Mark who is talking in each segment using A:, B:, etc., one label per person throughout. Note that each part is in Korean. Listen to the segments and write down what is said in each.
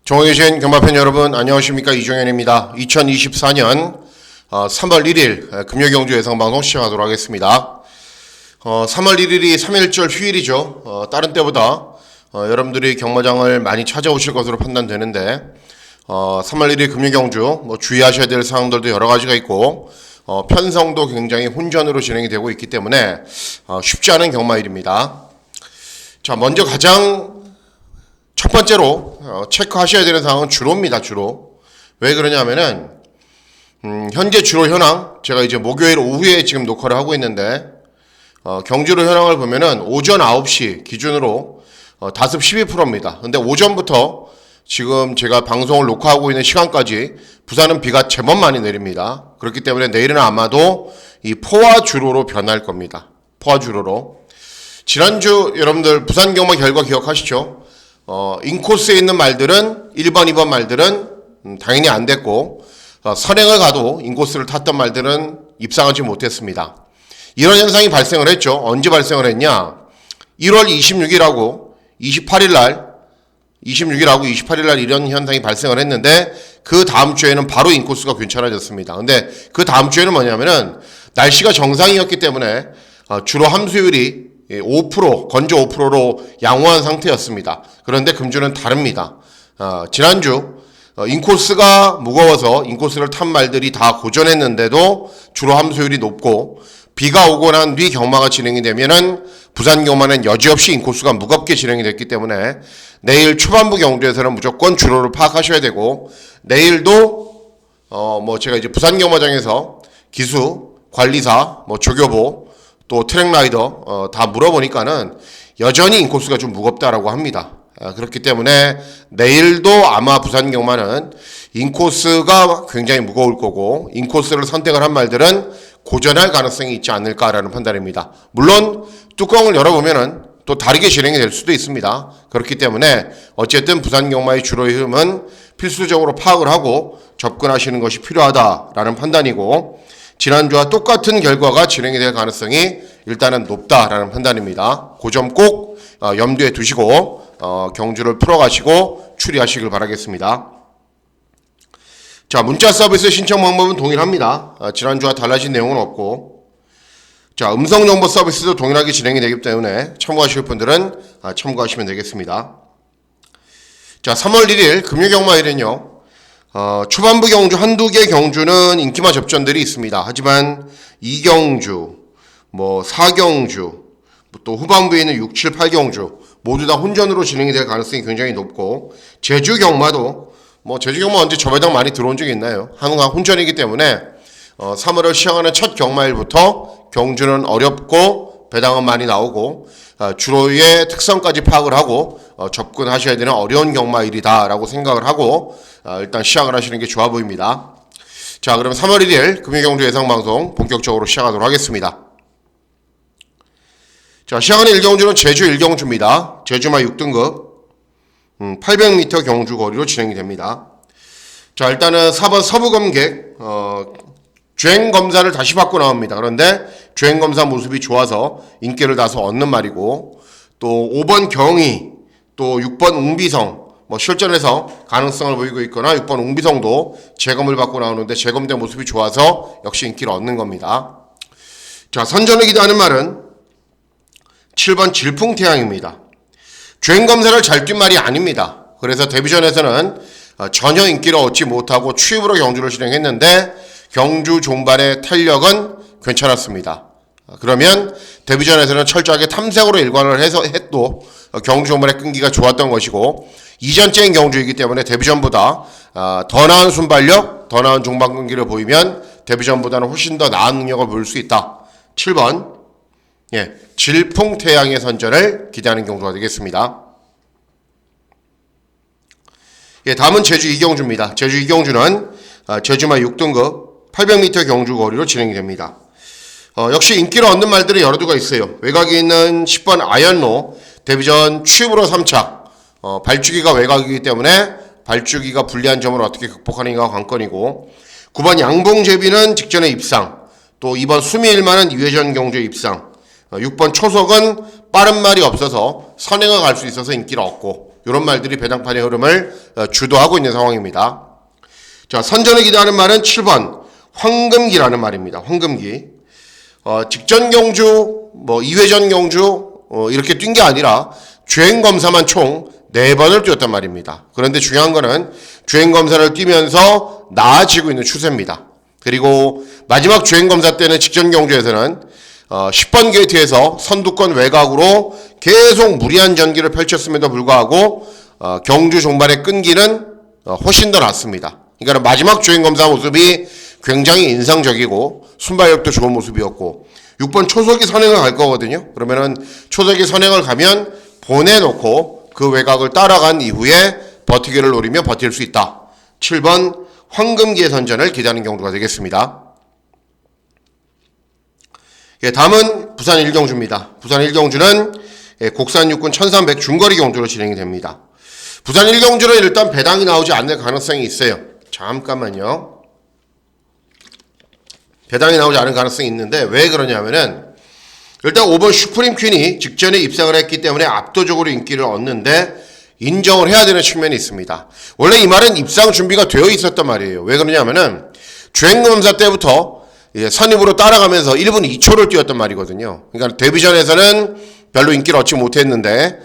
A: 종호에 계신 경마팬 여러분 안녕하십니까. 이종현입니다. 2024년 3월 1일 금요경주 예상방송 시작하도록 하겠습니다. 3월 1일이 3.1절 휴일이죠. 다른 때보다 여러분들이 경마장을 많이 찾아오실 것으로 판단되는데 3월 1일 금요경주 주의하셔야 될 사항들도 여러 가지가 있고 편성도 굉장히 혼전으로 진행이 되고 있기 때문에 쉽지 않은 경마일입니다. 자, 먼저 가장 첫 번째로 체크하셔야 되는 사항은 주로입니다. 주로. 왜 그러냐면은 현재 주로 현황, 제가 이제 목요일 오후에 지금 녹화를 하고 있는데 경주로 현황을 보면은 오전 9시 기준으로 다습 12%입니다. 근데 오전부터 지금 제가 방송을 녹화하고 있는 시간까지 부산은 비가 제법 많이 내립니다. 그렇기 때문에 내일은 아마도 이 포화 주로로 변할 겁니다. 포화 주로로. 지난주 여러분들 부산 경마 결과 기억하시죠? 인코스에 있는 말들은 1번, 2번 말들은 당연히 안 됐고 선행을 가도 인코스를 탔던 말들은 입상하지 못했습니다. 이런 현상이 발생을 했죠. 언제 발생을 했냐? 1월 26일하고 28일 날 이런 현상이 발생을 했는데 그 다음 주에는 바로 인코스가 괜찮아졌습니다. 근데 그 다음 주에는 뭐냐면은 날씨가 정상이었기 때문에 주로 함수율이 5%, 건조 5%로 양호한 상태였습니다. 그런데 금주는 다릅니다. 지난주 인코스가 무거워서 인코스를 탄 말들이 다 고전했는데도 주로 함수율이 높고 비가 오고 난 뒤 경마가 진행이 되면은 부산 경마는 여지없이 인코스가 무겁게 진행이 됐기 때문에 내일 초반부 경주에서는 무조건 주로를 파악하셔야 되고 내일도 제가 이제 부산 경마장에서 기수, 관리사, 조교보 또 트랙라이더 다 물어보니까는 여전히 인코스가 좀 무겁다라고 합니다. 그렇기 때문에 내일도 아마 부산 경마는 인코스가 굉장히 무거울 거고 인코스를 선택을 한 말들은 고전할 가능성이 있지 않을까라는 판단입니다. 물론 뚜껑을 열어보면은 또 다르게 진행이 될 수도 있습니다. 그렇기 때문에 어쨌든 부산 경마의 주로의 흐름은 필수적으로 파악을 하고 접근하시는 것이 필요하다라는 판단이고 지난주와 똑같은 결과가 진행이 될 가능성이 일단은 높다라는 판단입니다. 그 점 꼭 염두에 두시고 경주를 풀어가시고 추리하시길 바라겠습니다. 자, 문자 서비스 신청 방법은 동일합니다. 지난주와 달라진 내용은 없고 자, 음성 정보 서비스도 동일하게 진행이 되기 때문에 참고하실 분들은 참고하시면 되겠습니다. 자, 3월 1일 금요경마일은요. 초반부 경주 한두 개 경주는 인기마 접전들이 있습니다. 하지만 2경주, 4경주, 또 후반부에 있는 6, 7, 8경주 모두 다 혼전으로 진행이 될 가능성이 굉장히 높고 제주 경마도 제주 경마 언제 저배당 많이 들어온 적이 있나요? 항상 혼전이기 때문에 3월을 시작하는 첫 경마일부터 경주는 어렵고 배당은 많이 나오고 주로의 특성까지 파악을 하고 접근하셔야 되는 어려운 경마일이다라고 생각을 하고 일단 시작을 하시는 게 좋아 보입니다. 자, 그럼 3월 1일 금요경주 예상방송 본격적으로 시작하도록 하겠습니다. 자, 시작하는 1경주는 제주 1경주입니다. 제주마 6등급 800m 경주 거리로 진행이 됩니다. 자, 일단은 4번 서부검객 주행검사를 다시 받고 나옵니다. 그런데 주행검사 모습이 좋아서 인기를 다소 얻는 말이고 또 5번 경희 또 6번 웅비성 실전에서 가능성을 보이고 있거나 6번 웅비성도 재검을 받고 나오는데 재검된 모습이 좋아서 역시 인기를 얻는 겁니다. 자, 선전을 기대하는 말은 7번 질풍태양입니다. 주행검사를 잘 뛴 말이 아닙니다. 그래서 데뷔전에서는 전혀 인기를 얻지 못하고 추입으로 경주를 진행했는데 경주 종반의 탄력은 괜찮았습니다. 그러면 데뷔전에서는 철저하게 탐색으로 일관을 해서 해도 경주 종반의 끈기가 좋았던 것이고 이전째인 경주이기 때문에 데뷔전보다 더 나은 순발력, 더 나은 종반 끈기를 보이면 데뷔전보다는 훨씬 더 나은 능력을 보일 수 있다. 7번 질풍태양의 선전을 기대하는 경주가 되겠습니다. 다음은 제주 2경주입니다. 제주 2경주는 제주마 6등급 800m 경주 거리로 진행이 됩니다. 역시 인기를 얻는 말들이 여러 두가 있어요. 외곽에 있는 10번 아연로 데뷔전 추입으로 3착 발주기가 외곽이기 때문에 발주기가 불리한 점을 어떻게 극복하는가 관건이고 9번 양봉제비는 직전에 입상 또 2번 수미일만은 2회전 경주에 입상 6번 초석은 빠른 말이 없어서 선행을 갈 수 있어서 인기를 얻고 이런 말들이 배당판의 흐름을 주도하고 있는 상황입니다. 자, 선전을 기대하는 말은 7번 황금기라는 말입니다. 황금기. 직전 경주, 2회전 경주 이렇게 뛴 게 아니라 주행검사만 총 4번을 뛰었단 말입니다. 그런데 중요한 거는 주행검사를 뛰면서 나아지고 있는 추세입니다. 그리고 마지막 주행검사 때는 직전 경주에서는 10번 게이트에서 선두권 외곽으로 계속 무리한 전기를 펼쳤음에도 불구하고 경주 종반의 끈기는 훨씬 더 낮습니다. 그러니까 마지막 주행검사 모습이 굉장히 인상적이고 순발력도 좋은 모습이었고 6번 초석이 선행을 갈 거거든요. 그러면은 초석이 선행을 가면 보내놓고 그 외곽을 따라간 이후에 버티기를 노리며 버틸 수 있다. 7번 황금기의 선전을 기대하는 경주가 되겠습니다. 예, 다음은 부산 1경주입니다. 부산 1경주는 곡산 육군 1300 중거리 경주로 진행이 됩니다. 부산 1경주는 일단 배당이 나오지 않을 가능성이 있어요. 잠깐만요. 배당이 나오지 않을 가능성이 있는데 왜 그러냐면은 일단 5번 슈프림 퀸이 직전에 입상을 했기 때문에 압도적으로 인기를 얻는데 인정을 해야 되는 측면이 있습니다. 원래 이 말은 입상 준비가 되어 있었단 말이에요. 왜 그러냐면은 주행검사 때부터 선입으로 따라가면서 1분 2초를 뛰었단 말이거든요. 그러니까 데뷔전에서는 별로 인기를 얻지 못했는데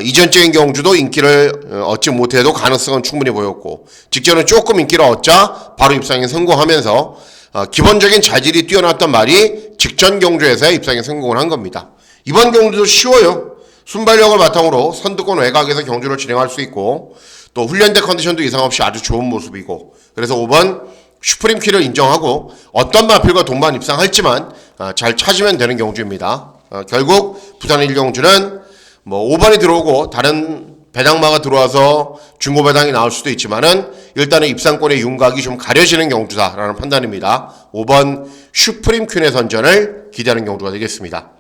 A: 이전적인 경주도 인기를 얻지 못해도 가능성은 충분히 보였고 직전은 조금 인기를 얻자 바로 입상에 성공하면서 기본적인 자질이 뛰어났던 말이 직전 경주에서의 입상에 성공을 한 겁니다. 이번 경주도 쉬워요. 순발력을 바탕으로 선두권 외곽에서 경주를 진행할 수 있고 또 훈련대 컨디션도 이상 없이 아주 좋은 모습이고 그래서 5번 슈프림 퀴를 인정하고 어떤 마필과 동반 입상할지만 잘 찾으면 되는 경주입니다. 결국 부산 1경주는 5번이 들어오고 다른 배당마가 들어와서 중고 배당이 나올 수도 있지만은 일단은 입상권의 윤곽이 좀 가려지는 경주다라는 판단입니다. 5번 슈프림 퀸의 선전을 기대하는 경주가 되겠습니다.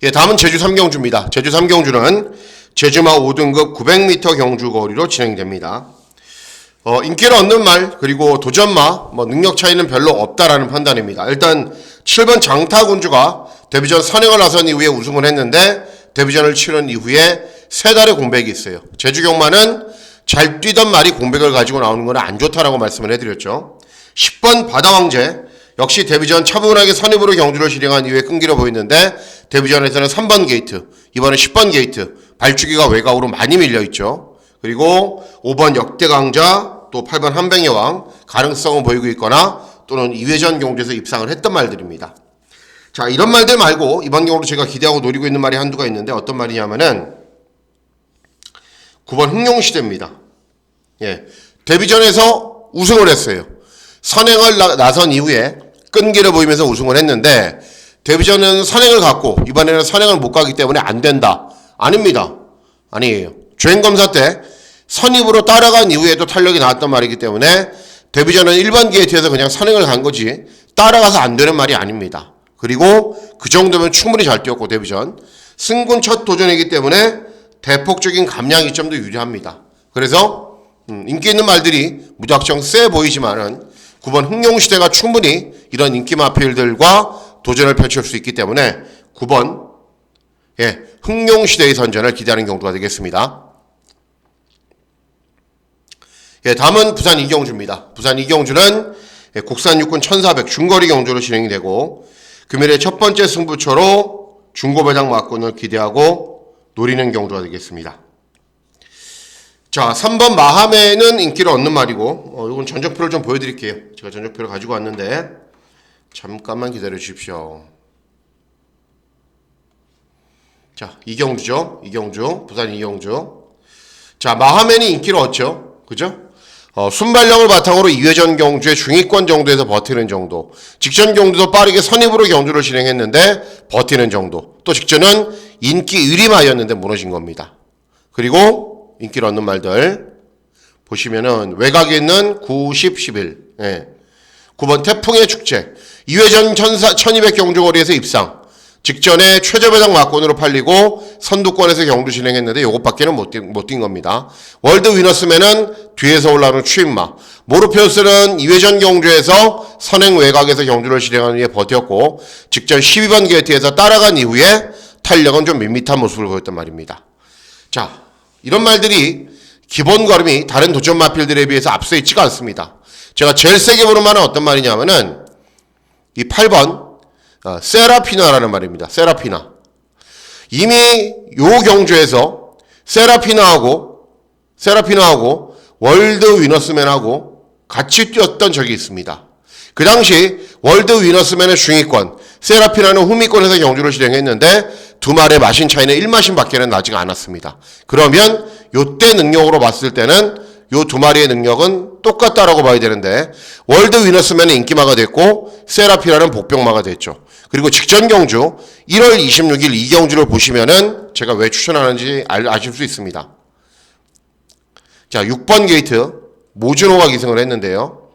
A: 예, 다음은 제주 3경주입니다. 제주 3경주는 제주마 5등급 900m 경주 거리로 진행됩니다. 인기를 얻는 말 그리고 도전마 능력 차이는 별로 없다라는 판단입니다. 일단 7번 장타군주가 데뷔전 선행을 나선 이후에 우승을 했는데 데뷔전을 치른 이후에 3달의 공백이 있어요. 제주 경마는 잘 뛰던 말이 공백을 가지고 나오는 건 안 좋다라고 말씀을 해드렸죠. 10번 바다왕제 역시 데뷔전 차분하게 선입으로 경주를 진행한 이후에 끈기를 보였는데 데뷔전에서는 3번 게이트 이번에 10번 게이트 발주기가 외곽으로 많이 밀려있죠. 그리고 5번 역대강자 또 8번 한뱅의 왕 가능성은 보이고 있거나 또는 2회전 경주에서 입상을 했던 말들입니다. 자, 이런 말들 말고 이번 경우로 제가 기대하고 노리고 있는 말이 한두가 있는데 어떤 말이냐면은 9번 흥룡시대입니다. 예, 데뷔전에서 우승을 했어요. 선행을 나선 이후에 끈기를 보이면서 우승을 했는데 데뷔전은 선행을 갔고 이번에는 선행을 못 가기 때문에 안 된다. 아닙니다. 아니에요. 주행검사 때 선입으로 따라간 이후에도 탄력이 나왔던 말이기 때문에 데뷔전은 1번 게이트에서 그냥 선행을 간 거지 따라가서 안 되는 말이 아닙니다. 그리고 그 정도면 충분히 잘 뛰었고 데뷔전 승군 첫 도전이기 때문에 대폭적인 감량 이점도 유리합니다. 그래서 인기 있는 말들이 무작정 세 보이지만은 9번 흥룡시대가 충분히 이런 인기 마필들과 도전을 펼칠 수 있기 때문에 9번 흥룡시대의 선전을 기대하는 경주가 되겠습니다. 예, 다음은 부산 2경주입니다. 부산 2경주는 곡산 육군 1400 중거리 경주로 진행이 되고 금일의 첫 번째 승부처로 중고배당 막군을 기대하고 노리는 경주가 되겠습니다. 자, 3번 마하메는 인기를 얻는 말이고 이건 전적표를 좀 보여드릴게요. 제가 전적표를 가지고 왔는데 잠깐만 기다려 주십시오. 자, 2경주죠. 2경주 부산 2경주. 자, 마하메는 인기를 얻죠. 그죠? 순발력을 바탕으로 2회전 경주의 중위권 정도에서 버티는 정도. 직전 경주도 빠르게 선입으로 경주를 진행했는데 버티는 정도. 또 직전은 인기 1위마였는데 무너진 겁니다. 그리고 인기를 얻는 말들 보시면은 외곽에 있는 9, 10, 11. 예. 9번 태풍의 축제. 2회전 1200 경주거리에서 입상. 직전에 최저배당 막권으로 팔리고 선두권에서 경주 진행했는데 요것밖에는 못 뛴 겁니다. 월드 위너스맨은 뒤에서 올라오는 추임마. 모르페우스는 2회전 경주에서 선행 외곽에서 경주를 진행하는 후에 버텼고 직전 12번 게이트에서 따라간 이후에 탄력은 좀 밋밋한 모습을 보였단 말입니다. 자, 이런 말들이 기본 걸음이 다른 도전 마필들에 비해서 앞서 있지가 않습니다. 제가 제일 세게 보는 말은 어떤 말이냐면은 이 8번 세라피나라는 말입니다. 세라피나. 이미 요 경주에서 세라피나하고 월드 위너스맨하고 같이 뛰었던 적이 있습니다. 그 당시 월드 위너스맨의 중위권, 세라피나는 후미권에서 경주를 진행했는데 두 마리의 마신 차이는 1마신 밖에는 나지가 않았습니다. 그러면 요때 능력으로 봤을 때는 요 두 마리의 능력은 똑같다라고 봐야 되는데 월드 위너스맨은 인기마가 됐고 세라피나는 복병마가 됐죠. 그리고 직전 경주 1월 26일 이 경주를 보시면은 제가 왜 추천하는지 아실 수 있습니다. 자, 6번 게이트 모준호가 기승을 했는데요.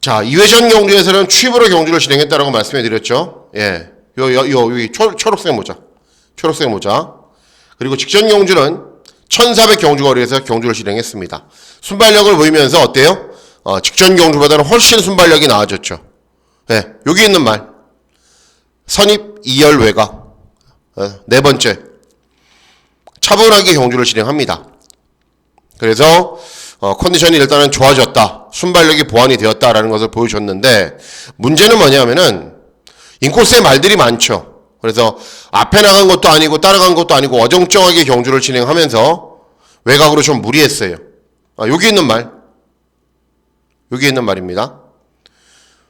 A: 자, 2회전 경주에서는 취입으로 경주를 진행했다라고 말씀해 드렸죠. 예. 여기 초록색 모자. 그리고 직전 경주는 1400 경주거리에서 경주를 진행했습니다. 순발력을 보이면서 어때요? 직전 경주보다는 훨씬 순발력이 나아졌죠. 예. 여기 있는 말. 선입 2열 외곽. 네 번째. 차분하게 경주를 진행합니다. 그래서 컨디션이 일단은 좋아졌다. 순발력이 보완이 되었다라는 것을 보여줬는데 문제는 뭐냐면은 인코스에 말들이 많죠. 그래서 앞에 나간 것도 아니고 따라간 것도 아니고 어정쩡하게 경주를 진행하면서 외곽으로 좀 무리했어요. 여기 있는 말입니다.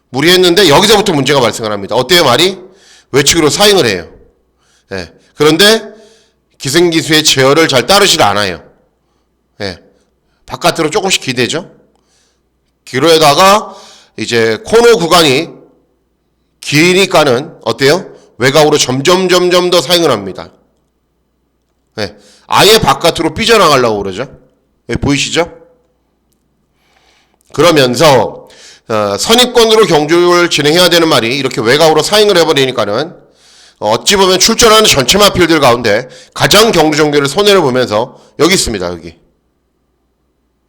A: 무리했는데 여기서부터 문제가 발생을 합니다. 어때요 말이? 외측으로 사행을 해요. 예. 그런데 기승기수의 제어를 잘 따르질 않아요. 예. 바깥으로 조금씩 기대죠. 기로에다가 이제 코너 구간이 기니까는 어때요? 외곽으로 점점 더 사행을 합니다. 네. 아예 바깥으로 삐져나가려고 그러죠. 네, 보이시죠? 그러면서 선입권으로 경주를 진행해야 되는 말이 이렇게 외곽으로 사행을 해버리니까는 어찌 보면 출전하는 전체 마필들 가운데 가장 경주 전개를 손해를 보면서 여기 있습니다.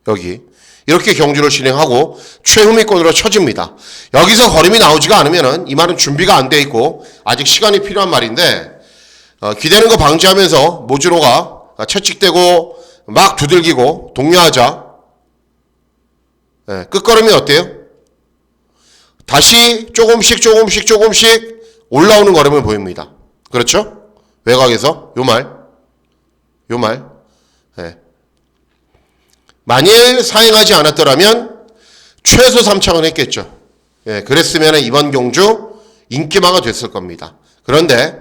A: 여기 이렇게 경주를 진행하고 최후미권으로 쳐집니다. 여기서 걸음이 나오지가 않으면은 이 말은 준비가 안 돼 있고 아직 시간이 필요한 말인데 기대는 거 방지하면서 모주로가 채찍대고 막 두들기고 독려하자. 네, 끝걸음이 어때요? 다시 조금씩 올라오는 걸음을 보입니다. 그렇죠? 외곽에서 요 말. 네. 만일 사행하지 않았더라면 최소 3창은 했겠죠. 예, 그랬으면 이번 경주 인기마가 됐을 겁니다. 그런데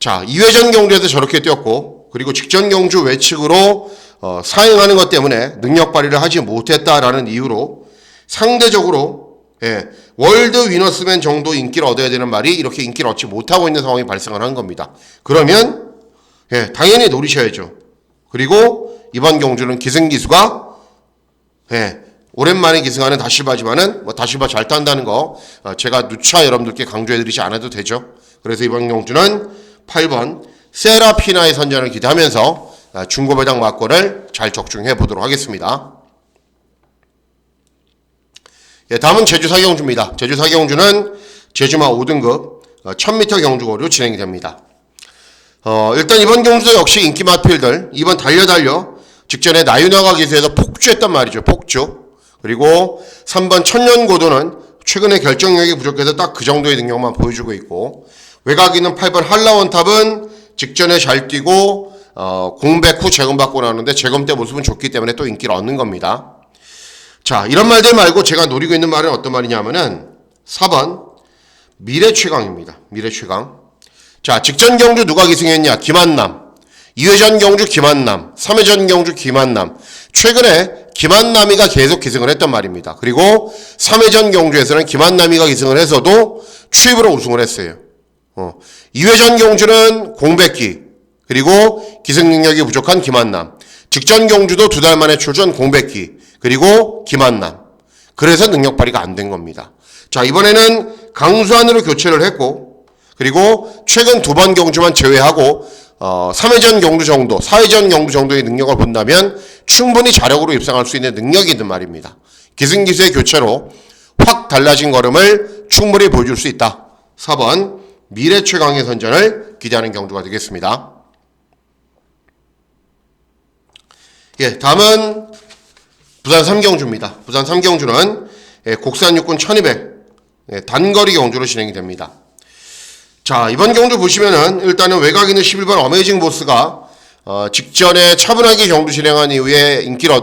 A: 자, 2회전 경주에서 저렇게 뛰었고 그리고 직전 경주 외측으로 사행하는 것 때문에 능력 발휘를 하지 못했다라는 이유로 상대적으로 월드 위너스맨 정도 인기를 얻어야 되는 말이 이렇게 인기를 얻지 못하고 있는 상황이 발생을 한 겁니다. 그러면 당연히 노리셔야죠. 그리고 이번 경주는 기승기수가 오랜만에 기승하는 다실바지만은 다실바 잘 탄다는 거 제가 누차 여러분들께 강조해드리지 않아도 되죠. 그래서 이번 경주는 8번 세라피나의 선전을 기대하면서 중고배당 막권을 잘 적중해 보도록 하겠습니다. 다음은 제주 사경주입니다. 제주 사경주는 제주마 5등급 1000m 경주거리로 진행이 됩니다. 일단 이번 경주도 역시 인기 마필들 이번 달려 직전에 나윤화가 기수에서 폭주했단 말이죠. 폭주. 그리고 3번 천년고도는 최근에 결정력이 부족해서 딱 그 정도의 능력만 보여주고 있고 외곽 있는 8번 한라원탑은 직전에 잘 뛰고 공백 후 재검받고 나오는데 재검 때 모습은 좋기 때문에 또 인기를 얻는 겁니다. 자, 이런 말들 말고 제가 노리고 있는 말은 어떤 말이냐면은 4번 미래최강입니다. 미래최강. 자, 직전 경주 누가 기승했냐? 김한남. 2회전 경주 김한남, 3회전 경주 김한남. 최근에 김한남이가 계속 기승을 했단 말입니다. 그리고 3회전 경주에서는 김한남이가 기승을 해서도 추입으로 우승을 했어요. 2회전 경주는 공백기, 그리고 기승 능력이 부족한 김한남. 직전 경주도 2달 만에 출전 공백기, 그리고 김한남. 그래서 능력 발휘가 안 된 겁니다. 자, 이번에는 강수환으로 교체를 했고, 그리고 최근 2번 경주만 제외하고 3회전 경주 정도, 4회전 경주 정도의 능력을 본다면 충분히 자력으로 입상할 수 있는 능력이 있는 말입니다. 기승기수의 교체로 확 달라진 걸음을 충분히 보여줄 수 있다. 4번 미래 최강의 선전을 기대하는 경주가 되겠습니다. 예, 다음은 부산 3경주입니다. 부산 3경주는 국산 육군 1200 단거리 경주로 진행이 됩니다. 자, 이번 경주 보시면은 일단은 외곽 있는 11번 어메이징 보스가 직전에 차분하게 경주 진행한 이후에 인기를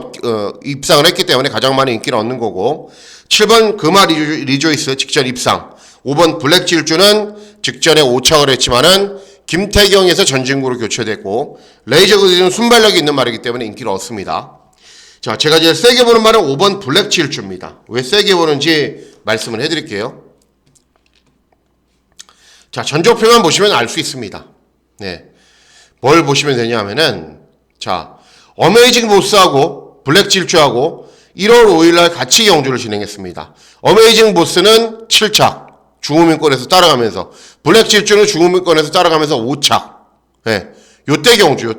A: 입상을 했기 때문에 가장 많은 인기를 얻는 거고, 7번 금화 리조이스 직전 입상, 5번 블랙 질주는 직전에 5착을 했지만은 김태경에서 전진구로 교체됐고, 레이저 그들은 순발력이 있는 말이기 때문에 인기를 얻습니다. 자, 제가 제일 세게 보는 말은 5번 블랙 질주입니다. 왜 세게 보는지 말씀을 해드릴게요. 자, 전적표만 보시면 알 수 있습니다. 네. 뭘 보시면 되냐 하면은, 자, 어메이징 보스하고 블랙 질주하고 1월 5일날 같이 경주를 진행했습니다. 어메이징 보스는 7착, 중후민권에서 따라가면서, 블랙 질주는 중후민권에서 따라가면서 5착. 예. 요때 경주.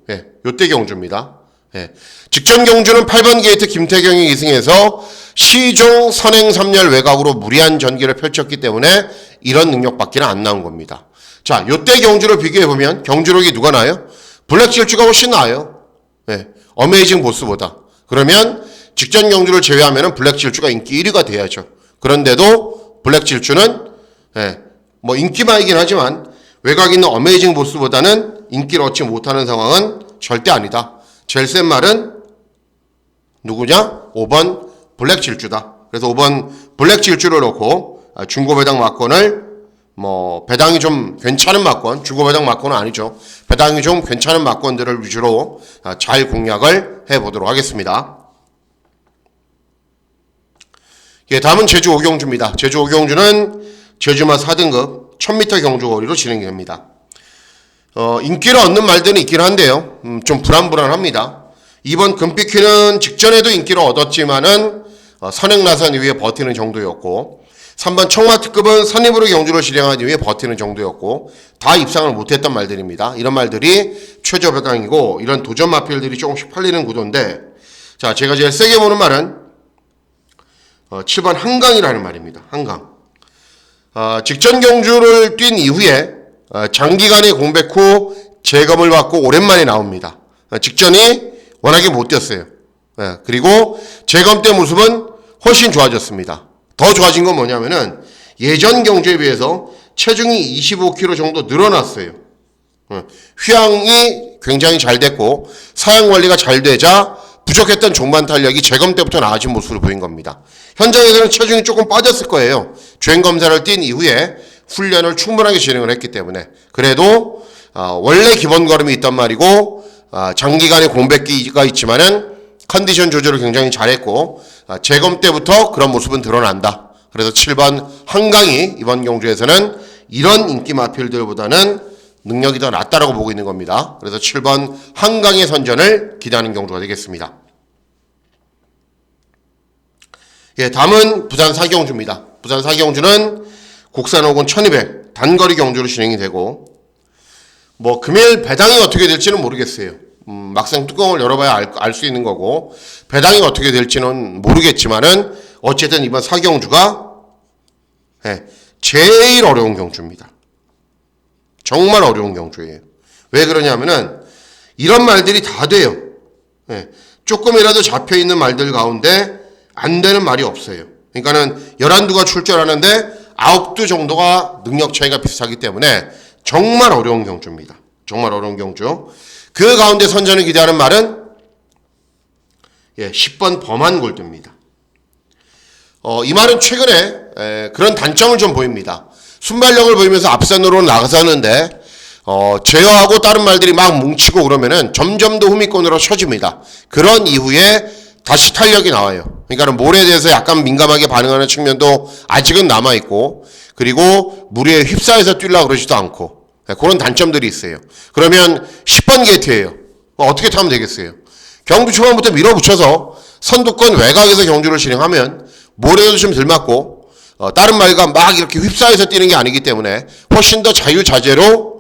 A: 예. 요때 경주입니다. 예. 직전 경주는 8번 게이트 김태경이 2승해서 시종 선행 3열 외곽으로 무리한 전기를 펼쳤기 때문에 이런 능력밖에 안 나온 겁니다. 자, 요때 경주를 비교해보면 경주력이 누가 나요? 블랙 질주가 훨씬 나아요. 예. 어메이징 보스보다. 그러면 직전 경주를 제외하면 블랙 질주가 인기 1위가 돼야죠. 그런데도 블랙 질주는 뭐 인기만이긴 하지만 외곽 있는 어메이징 보스보다는 인기를 얻지 못하는 상황은 절대 아니다. 제일 센 말은 누구냐? 5번 블랙 질주다. 그래서 5번 블랙 질주를 넣고 중고 배당 막권을 뭐 배당이 좀 괜찮은 막권, 중고 배당 막권은 아니죠. 배당이 좀 괜찮은 막권들을 위주로 잘 공략을 해보도록 하겠습니다. 예, 다음은 제주 5경주입니다. 제주 5경주는 제주마 4등급 1000m 경주 거리로 진행됩니다. 인기를 얻는 말들은 있긴 한데요. 좀 불안합니다. 2번 금피키는 직전에도 인기를 얻었지만은 선행 나선 이후에 버티는 정도였고, 3번 청마특급은 선입으로 경주를 진행한 이후에 버티는 정도였고, 다 입상을 못했던 말들입니다. 이런 말들이 최저 배당이고, 이런 도전 마필들이 조금씩 팔리는 구도인데, 자, 제가 제일 세게 보는 말은 7번 한강이라는 말입니다. 한강. 직전 경주를 뛴 이후에 장기간의 공백 후 재검을 받고 오랜만에 나옵니다. 직전이 워낙에 못 뛰었어요. 그리고 재검 때 모습은 훨씬 좋아졌습니다. 더 좋아진 건 뭐냐면은 예전 경주에 비해서 체중이 25kg 정도 늘어났어요. 휴양이 굉장히 잘 됐고 사양 관리가 잘 되자 부족했던 종반 탄력이 재검 때부터 나아진 모습으로 보인 겁니다. 현장에서는 체중이 조금 빠졌을 거예요. 주행 검사를 뛴 이후에 훈련을 충분하게 진행을 했기 때문에. 그래도 원래 기본 걸음이 있단 말이고 장기간의 공백기가 있지만은 컨디션 조절을 굉장히 잘했고 재검 때부터 그런 모습은 드러난다. 그래서 7번 한강이 이번 경주에서는 이런 인기 마필들보다는 능력이 더 낫다라고 보고 있는 겁니다. 그래서 7번 한강의 선전을 기대하는 경주가 되겠습니다. 예, 다음은 부산 4경주입니다. 부산 4경주는 국산 호군 1200 단거리 경주로 진행이 되고, 뭐 금일 배당이 어떻게 될지는 모르겠어요. 막상 뚜껑을 열어봐야 알 수 있는 거고, 배당이 어떻게 될지는 모르겠지만은 어쨌든 이번 4경주가 제일 어려운 경주입니다. 정말 어려운 경주예요. 왜 그러냐면은 이런 말들이 다 돼요. 조금이라도 잡혀있는 말들 가운데 안 되는 말이 없어요. 그러니까는 11두가 출전하는데 9두 정도가 능력 차이가 비슷하기 때문에 정말 어려운 경주입니다. 정말 어려운 경주. 그 가운데 선전을 기대하는 말은 10번 범한 골드입니다. 이 말은 최근에 그런 단점을 좀 보입니다. 순발력을 보이면서 앞선으로 나가서는데 제어하고 다른 말들이 막 뭉치고 그러면은 점점 더 후미권으로 쳐집니다. 그런 이후에 다시 탄력이 나와요. 그러니까 모래에 대해서 약간 민감하게 반응하는 측면도 아직은 남아있고, 그리고 무리에 휩싸여서 뛰려고 그러지도 않고, 그런 단점들이 있어요. 그러면 10번 게이트예요. 어떻게 타면 되겠어요? 경주 초반부터 밀어붙여서 선두권 외곽에서 경주를 진행하면 모래도 좀 덜 맞고 다른 말과 막 이렇게 휩싸여서 뛰는 게 아니기 때문에 훨씬 더 자유자재로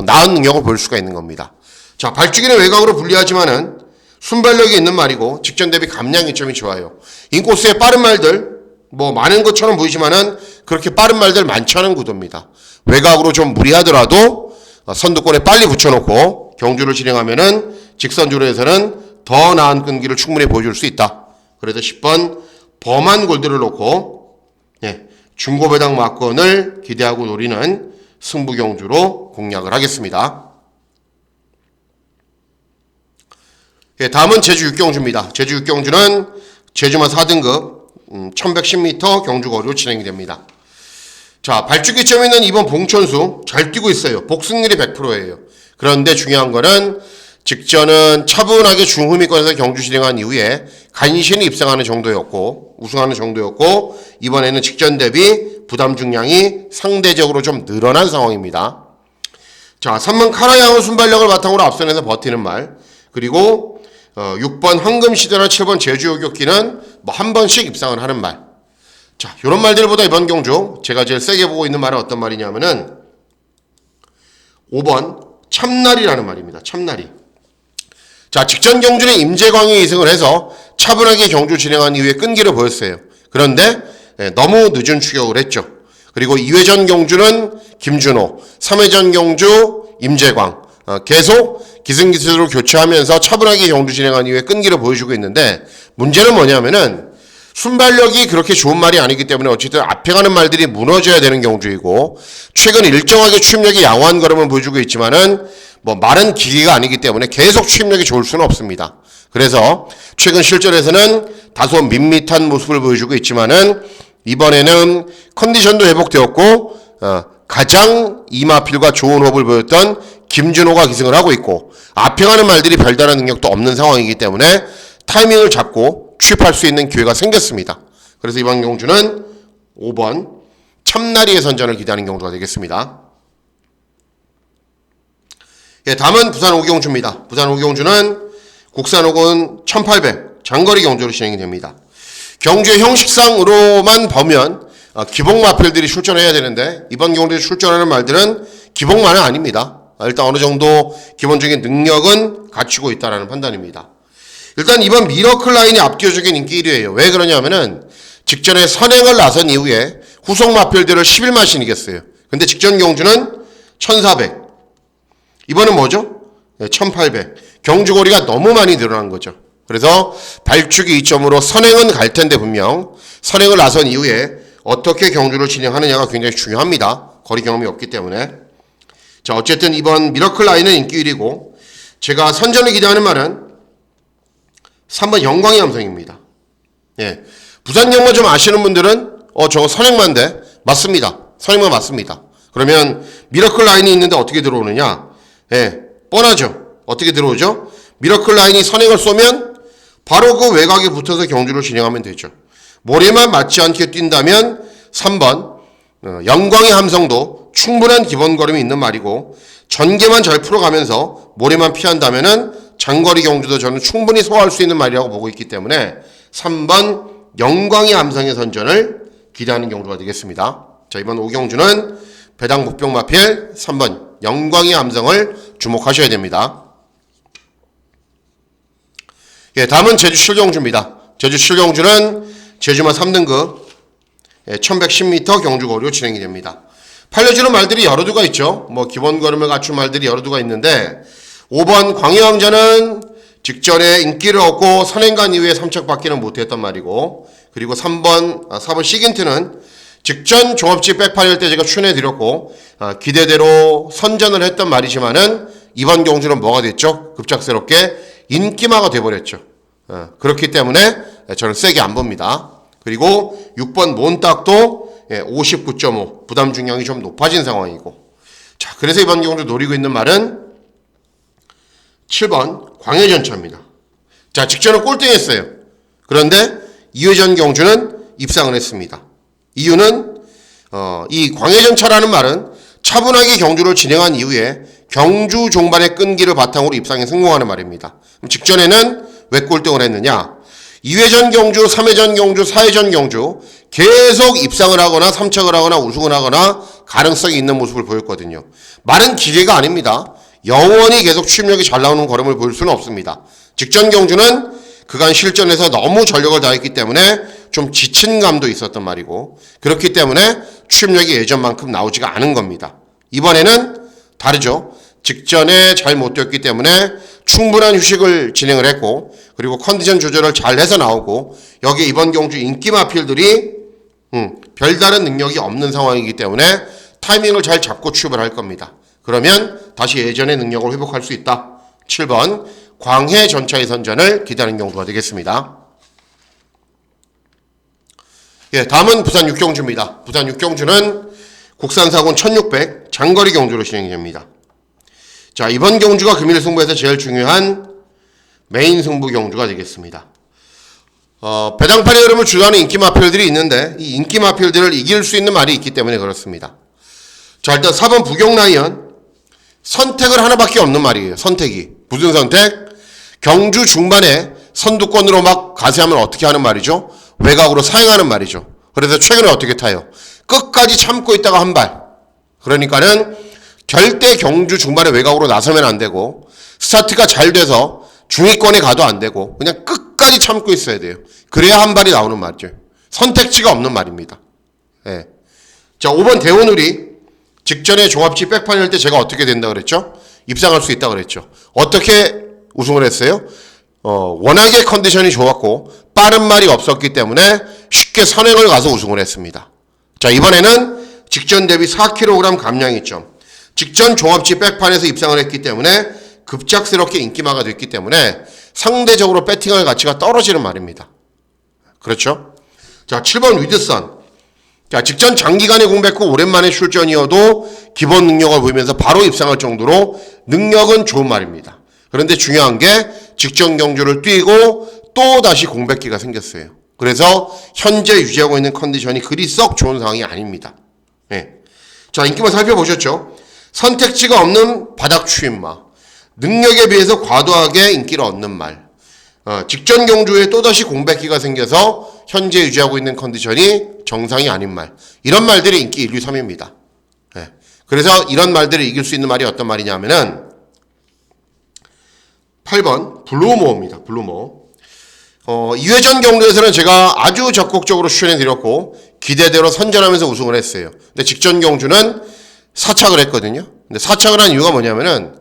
A: 나은 능력을 보일 수가 있는 겁니다. 자, 발주기는 외곽으로 분리하지만은 순발력이 있는 말이고 직전 대비 감량 이점이 좋아요. 인코스의 빠른 말들 뭐 많은 것처럼 보이지만은 그렇게 빠른 말들 많지 않은 구도입니다. 외곽으로 좀 무리하더라도 선두권에 빨리 붙여놓고 경주를 진행하면은 직선주로에서는 더 나은 끈기를 충분히 보여줄 수 있다. 그래서 10번 범한 골드를 놓고 중고배당 막권을 기대하고 노리는 승부경주로 공략을 하겠습니다. 다음은 제주 6경주입니다. 제주 6경주는 제주마 4등급 1110m 경주거리로 진행이 됩니다. 자, 발주기점에 있는 이번 봉천수 잘 뛰고 있어요. 복승률이 100%예요. 그런데 중요한 거는 직전은 차분하게 중후미권에서 경주 진행한 이후에 간신히 입상하는 정도였고 우승하는 정도였고 이번에는 직전 대비 부담 중량이 상대적으로 좀 늘어난 상황입니다. 자, 3번 카라양의 순발력을 바탕으로 앞선에서 버티는 말, 그리고 6번 황금시대나 7번 제주요격기는 뭐 한 번씩 입상을 하는 말. 자, 요런 말들보다 이번 경주 제가 제일 세게 보고 있는 말은 어떤 말이냐면은 5번 참나리라는 말입니다. 참나리. 자, 직전 경주는 임재광이 2승을 해서 차분하게 경주 진행한 이후에 끈기를 보였어요. 그런데 너무 늦은 추격을 했죠. 그리고 2회전 경주는 김준호, 3회전 경주 임재광 계속 기승기수로 교체하면서 차분하게 경주 진행한 이후에 끈기를 보여주고 있는데 문제는 뭐냐면은 순발력이 그렇게 좋은 말이 아니기 때문에 어쨌든 앞에 가는 말들이 무너져야 되는 경주이고 최근 일정하게 추임력이 양호한 걸음을 보여주고 있지만은 뭐 말은 기계가 아니기 때문에 계속 추임력이 좋을 수는 없습니다. 그래서 최근 실전에서는 다소 밋밋한 모습을 보여주고 있지만은 이번에는 컨디션도 회복되었고 가장 이마필과 좋은 호흡을 보였던 김준호가 기승을 하고 있고 앞에 가는 말들이 별다른 능력도 없는 상황이기 때문에 타이밍을 잡고 취입할 수 있는 기회가 생겼습니다. 그래서 이번 경주는 5번 참나리의 선전을 기대하는 경주가 되겠습니다. 다음은 부산 5경주입니다. 부산 5경주는 국산 혹은 1800 장거리 경주로 진행이 됩니다. 경주의 형식상으로만 보면 기복마필들이 출전해야 되는데 이번 경주에 출전하는 말들은 기복만은 아닙니다. 일단 어느 정도 기본적인 능력은 갖추고 있다는 판단입니다. 일단 이번 미러클 라인이 압도적인 인기 1위예요. 왜 그러냐면은 직전에 선행을 나선 이후에 후속 마필들을 11마신 이겼어요. 근데 직전 경주는 1400. 이번은 뭐죠? 1800. 경주거리가 너무 많이 늘어난 거죠. 그래서 발축이 2점으로 선행은 갈 텐데 분명 선행을 나선 이후에 어떻게 경주를 진행하느냐가 굉장히 중요합니다. 거리 경험이 없기 때문에. 자, 어쨌든 이번 미러클 라인은 인기 1위고 제가 선전을 기대하는 말은 3번 영광의 함성입니다. 부산 영화 좀 아시는 분들은 저거 선행만데 맞습니다. 선행만 맞습니다. 그러면 미러클 라인이 있는데 어떻게 들어오느냐? 뻔하죠. 어떻게 들어오죠? 미러클 라인이 선행을 쏘면 바로 그 외곽에 붙어서 경주를 진행하면 되죠. 모래만 맞지 않게 뛴다면 3번 영광의 함성도 충분한 기본 걸음이 있는 말이고 전개만 잘 풀어가면서 모래만 피한다면은 장거리 경주도 저는 충분히 소화할 수 있는 말이라고 보고 있기 때문에 3번 영광의 함성의 선전을 기대하는 경주가 되겠습니다. 자, 이번 5경주는 배당 목병 마필 3번 영광의 함성을 주목하셔야 됩니다. 다음은 제주 7경주입니다. 제주 7경주는 제주마 3등급 1110m 경주거리로 진행이 됩니다. 팔려주는 말들이 여러 두가 있죠. 뭐 기본 걸음을 갖춘 말들이 여러 두가 있는데 5번 광해왕자는 직전에 인기를 얻고 선행간 이후에 3척밖에는 못했단 말이고 그리고 4번 시긴트는 직전 종합지 백팔일 때 제가 추천해드렸고 기대대로 선전을 했던 말이지만은 이번 경주는 뭐가 됐죠? 급작스럽게 인기마가 돼버렸죠. 그렇기 때문에 저는 세게 안 봅니다. 그리고 6번 몬딱도 59.5 부담 중량이 좀 높아진 상황이고 자, 그래서 이번 경주 노리고 있는 말은 7번 광해전차입니다. 자, 직전은 꼴등했어요. 그런데 2회전 경주는 입상을 했습니다. 이유는 이 광해전차라는 말은 차분하게 경주를 진행한 이후에 경주 종반의 끈기를 바탕으로 입상에 성공하는 말입니다. 그럼 직전에는 왜 꼴등을 했느냐? 2회전 경주, 3회전 경주, 4회전 경주 계속 입상을 하거나 3척을 하거나 우승을 하거나 가능성이 있는 모습을 보였거든요. 말은 기계가 아닙니다. 영원히 계속 추임력이 잘 나오는 걸음을 보일 수는 없습니다. 직전 경주는 그간 실전에서 너무 전력을 다했기 때문에 좀 지친 감도 있었던 말이고 그렇기 때문에 추입력이 예전만큼 나오지가 않은 겁니다. 이번에는 다르죠. 직전에 잘 못 뛰었기 때문에 충분한 휴식을 진행을 했고 그리고 컨디션 조절을 잘 해서 나오고 여기 이번 경주 인기 마필들이 별다른 능력이 없는 상황이기 때문에 타이밍을 잘 잡고 추입을 할 겁니다. 그러면 다시 예전의 능력을 회복할 수 있다. 7번 광해 전차의 선전을 기다리는 경주가 되겠습니다. 예, 다음은 부산 육경주입니다. 부산 육경주는 국산사군 1600 장거리 경주로 진행이 됩니다. 자, 이번 경주가 금일 승부에서 제일 중요한 메인 승부 경주가 되겠습니다. 배당팔의 흐름을 주도하는 인기 마필들이 있는데 이 인기 마필들을 이길 수 있는 말이 있기 때문에 그렇습니다. 자, 일단 4번 부경라이언 선택을 하나밖에 없는 말이에요. 선택이. 무슨 선택? 경주 중반에 선두권으로 막 가세하면 어떻게 하는 말이죠? 외곽으로 사행하는 말이죠. 그래서 최근에 어떻게 타요? 끝까지 참고 있다가 한 발. 그러니까는 절대 경주 중반에 외곽으로 나서면 안 되고 스타트가 잘 돼서 중위권에 가도 안 되고 그냥 끝까지 참고 있어야 돼요. 그래야 한 발이 나오는 말이죠. 선택지가 없는 말입니다. 예. 자, 5번 대원우리 직전에 종합지 백판일 때 제가 어떻게 된다 그랬죠? 입상할 수 있다 그랬죠. 어떻게 우승을 했어요? 워낙에 컨디션이 좋았고 빠른 말이 없었기 때문에 쉽게 선행을 가서 우승을 했습니다. 자, 이번에는 직전 대비 4kg 감량이 있죠. 직전 종합지 백판에서 입상을 했기 때문에 급작스럽게 인기마가 됐기 때문에 상대적으로 배팅할 가치가 떨어지는 말입니다. 그렇죠? 자, 7번 위드선. 자, 직전 장기간의 공백 후 오랜만에 출전이어도 기본 능력을 보이면서 바로 입상할 정도로 능력은 좋은 말입니다. 그런데 중요한 게 직전 경주를 뛰고 또 다시 공백기가 생겼어요. 그래서 현재 유지하고 있는 컨디션이 그리 썩 좋은 상황이 아닙니다. 네. 자, 인기만 살펴보셨죠? 선택지가 없는 바닥 추임마. 능력에 비해서 과도하게 인기를 얻는 말. 직전 경주에 또다시 공백기가 생겨서 현재 유지하고 있는 컨디션이 정상이 아닌 말. 이런 말들이 인기 1, 2, 3입니다. 네. 그래서 이런 말들을 이길 수 있는 말이 어떤 말이냐면은 8번 블루모어입니다. 블루모어. 2회전 경주에서는 제가 아주 적극적으로 추천해드렸고 기대대로 선전하면서 우승을 했어요. 근데 직전 경주는 사착을 했거든요. 근데 사착을 한 이유가 뭐냐면은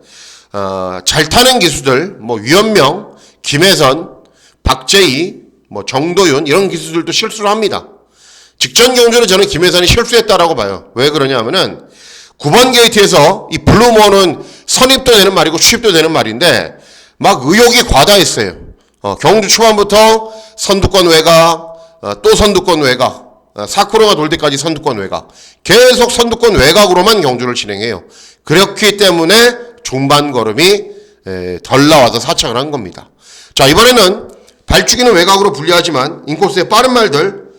A: 잘 타는 기수들 뭐 유현명, 김혜선, 박재희, 뭐 정도윤 이런 기수들도 실수를 합니다. 직전 경주는 저는 김혜선이 실수했다라고 봐요. 왜 그러냐면은 9번 게이트에서 이 블루모어는 선입도 되는 말이고 추입도 되는 말인데 막 의욕이 과다했어요. 경주 초반부터 선두권 외곽, 또 선두권 외곽, 4코너가 돌 때까지 선두권 외곽. 계속 선두권 외곽으로만 경주를 진행해요. 그렇기 때문에 중반 걸음이 덜 나와서 사착을 한 겁니다. 자, 이번에는 발주기는 외곽으로 불리하지만 인코스의 빠른 말들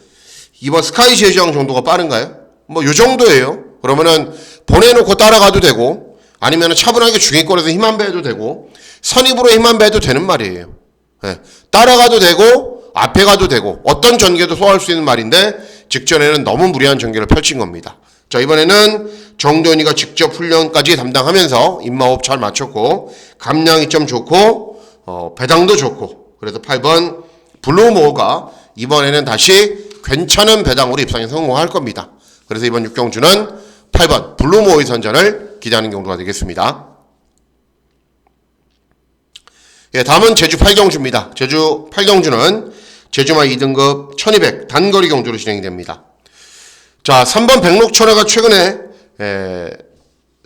A: 이번 스카이 제주항 정도가 빠른가요? 뭐 요 정도예요. 그러면은 보내놓고 따라가도 되고 아니면 차분하게 중위권에서 힘 한 배 해도 되고 선입으로 힘 한 배 해도 되는 말이에요. 네. 따라가도 되고 앞에 가도 되고 어떤 전개도 소화할 수 있는 말인데 직전에는 너무 무리한 전개를 펼친 겁니다. 자, 이번에는 정도현이가 직접 훈련까지 담당하면서 입마호흡 잘 맞췄고 감량이 좀 좋고 배당도 좋고 그래서 8번 블루모어가 이번에는 다시 괜찮은 배당으로 입상에 성공할 겁니다. 그래서 이번 육경주는 8번 블루모어의 선전을 기대하는 경우가 되겠습니다. 예, 다음은 제주 8경주입니다. 제주 8경주는 제주마 2등급 1200 단거리 경주로 진행이 됩니다. 자, 3번 백록천하가 최근에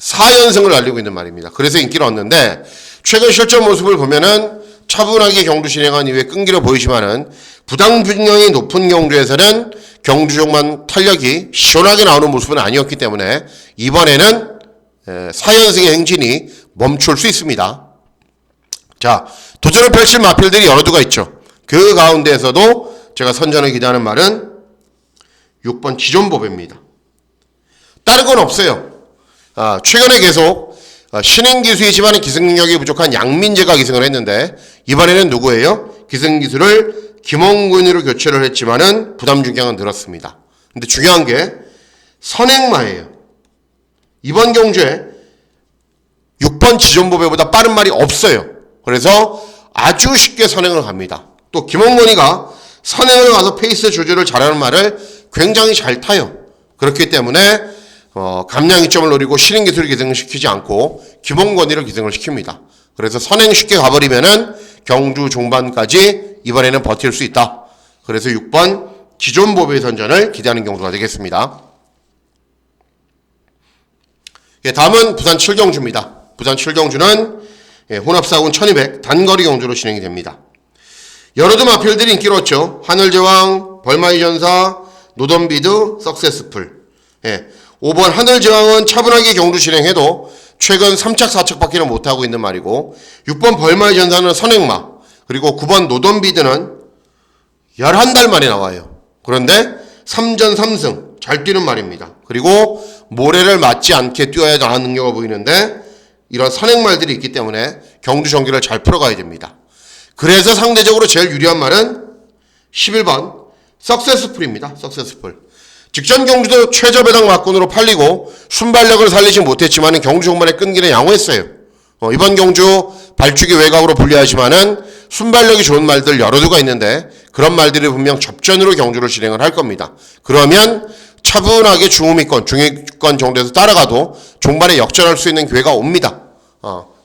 A: 4연승을 날리고 있는 말입니다. 그래서 인기를 얻는데 최근 실전 모습을 보면은 차분하게 경주 진행한 이후에 끈기를 보이지만은 부당 분량이 높은 경주에서는 경주종만 탄력이 시원하게 나오는 모습은 아니었기 때문에 이번에는 4연승의 행진이 멈출 수 있습니다. 자, 도전을 펼칠 마필들이 여러 두가 있죠. 그 가운데에서도 제가 선전을 기대하는 말은 6번 지존보배입니다. 다른 건 없어요. 최근에 계속 신흥기수이지만 기승력이 부족한 양민재가 기승을 했는데 이번에는 누구예요? 기승기수를 김원근으로 교체를 했지만은 부담 중량은 늘었습니다. 근데 중요한 게 선행마예요. 이번 경주에 6번 지존보배보다 빠른 말이 없어요. 그래서 아주 쉽게 선행을 갑니다. 또 김원건이가 선행을 가서 페이스 조절을 잘하는 말을 굉장히 잘 타요. 그렇기 때문에 감량 이점을 노리고 실행 기술을 기승시키지 않고 기본 권위를 기승을 시킵니다. 그래서 선행 쉽게 가버리면은 경주 종반까지 이번에는 버틸 수 있다. 그래서 6번 기존 보배 선전을 기대하는 경주가 되겠습니다. 예, 다음은 부산 7경주입니다. 부산 7경주는 혼합사군 1200 단거리 경주로 진행이 됩니다. 여러 두 마필들이 인기를 얻죠. 하늘제왕, 벌마의 전사, 노던비드, 석세스풀. 5번 하늘제왕은 차분하게 경주 진행해도 최근 3착, 4착밖에 못하고 있는 말이고 6번 벌마의 전사는 선행마, 그리고 9번 노던비드는 11달 만에 나와요. 그런데 3전 3승 잘 뛰는 말입니다. 그리고 모래를 맞지 않게 뛰어야 나가는 능력을 보이는데 이런 선행말들이 있기 때문에 경주 정기를 잘 풀어가야 됩니다. 그래서 상대적으로 제일 유리한 말은 11번 석세스풀입니다. 석세스풀. 직전 경주도 최저배당 막군으로 팔리고 순발력을 살리지 못했지만 경주 종반에 끈기는 양호했어요. 이번 경주 발주기 외곽으로 불리하지만은 순발력이 좋은 말들 여러 두가 있는데 그런 말들이 분명 접전으로 경주를 진행을 할 겁니다. 그러면 차분하게 중후미권, 중위권 정도에서 따라가도 종반에 역전할 수 있는 기회가 옵니다.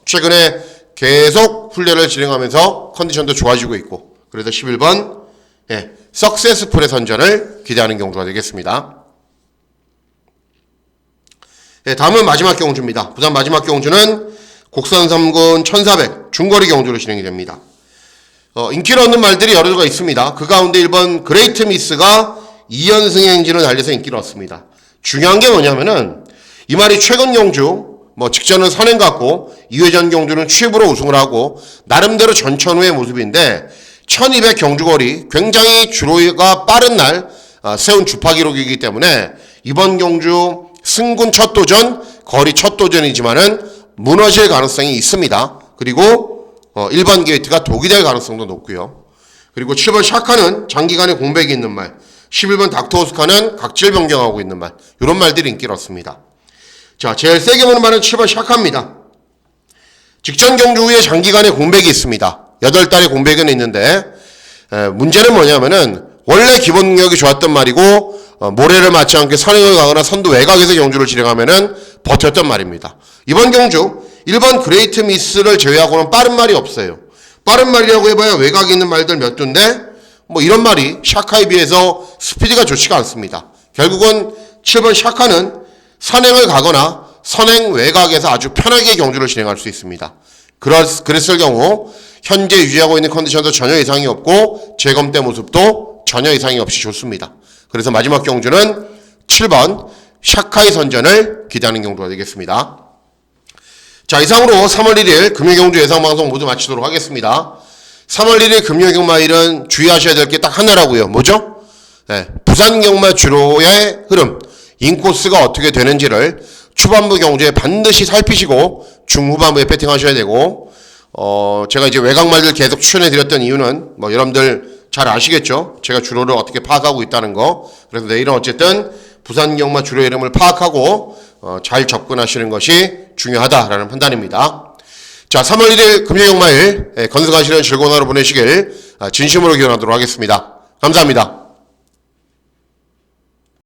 A: 최근에 계속 훈련을 진행하면서 컨디션도 좋아지고 있고 그래서 11번 석세스풀의 선전을 기대하는 경주가 되겠습니다. 다음은 마지막 경주입니다. 부산 마지막 경주는 곡선 3군 1400 중거리 경주로 진행이 됩니다. 인기를 얻는 말들이 여러 개가 있습니다. 그 가운데 1번 그레이트 미스가 2연승 행진을 달려서 인기를 얻습니다. 중요한 게 뭐냐면은 이 말이 최근 경주 직전은 선행 같고 2회전 경주는 취입으로 우승을 하고 나름대로 전천후의 모습인데 1200 경주거리 굉장히 주로가 빠른 날 세운 주파 기록이기 때문에 이번 경주 승군 첫 도전, 거리 첫 도전이지만은 무너질 가능성이 있습니다. 그리고 1번 게이트가 독이 될 가능성도 높고요. 그리고 7번 샤카는 장기간의 공백이 있는 말, 11번 닥터오스카는 각질 변경하고 있는 말, 이런 말들이 인기를 얻습니다. 자, 제일 세게 보는 말은 7번 샤카입니다. 직전 경주 후에 장기간의 공백이 있습니다. 8달의 공백은 있는데 문제는 뭐냐면은 원래 기본 능력이 좋았던 말이고 모래를 맞지 않게 선행을 가거나 선두 외곽에서 경주를 진행하면은 버텼던 말입니다. 이번 경주 1번 그레이트 미스를 제외하고는 빠른 말이 없어요. 빠른 말이라고 해봐야 외곽에 있는 말들 몇 두인데 이런 말이 샤카에 비해서 스피드가 좋지가 않습니다. 결국은 7번 샤카는 선행을 가거나 선행 외곽에서 아주 편하게 경주를 진행할 수 있습니다. 그랬을 경우 현재 유지하고 있는 컨디션도 전혀 이상이 없고 재검대 모습도 전혀 이상이 없이 좋습니다. 그래서 마지막 경주는 7번 샤카의 선전을 기대하는 경주가 되겠습니다. 자, 이상으로 3월 1일 금요경주 예상방송 모두 마치도록 하겠습니다. 3월 1일 금요경마일은 주의하셔야 될 게 딱 하나라고요. 뭐죠? 부산 경마 주로의 흐름, 인코스가 어떻게 되는지를 초반부 경주에 반드시 살피시고 중후반부에 배팅하셔야 되고 제가 이제 외곽말들 계속 추천해드렸던 이유는 여러분들 잘 아시겠죠? 제가 주로를 어떻게 파악하고 있다는 거. 그래서 내일은 어쨌든 부산 경마 주로 이름을 파악하고 잘 접근하시는 것이 중요하다라는 판단입니다. 자, 3월 1일 금요경마일 건승하시는 즐거운 하루 보내시길 진심으로 기원하도록 하겠습니다. 감사합니다.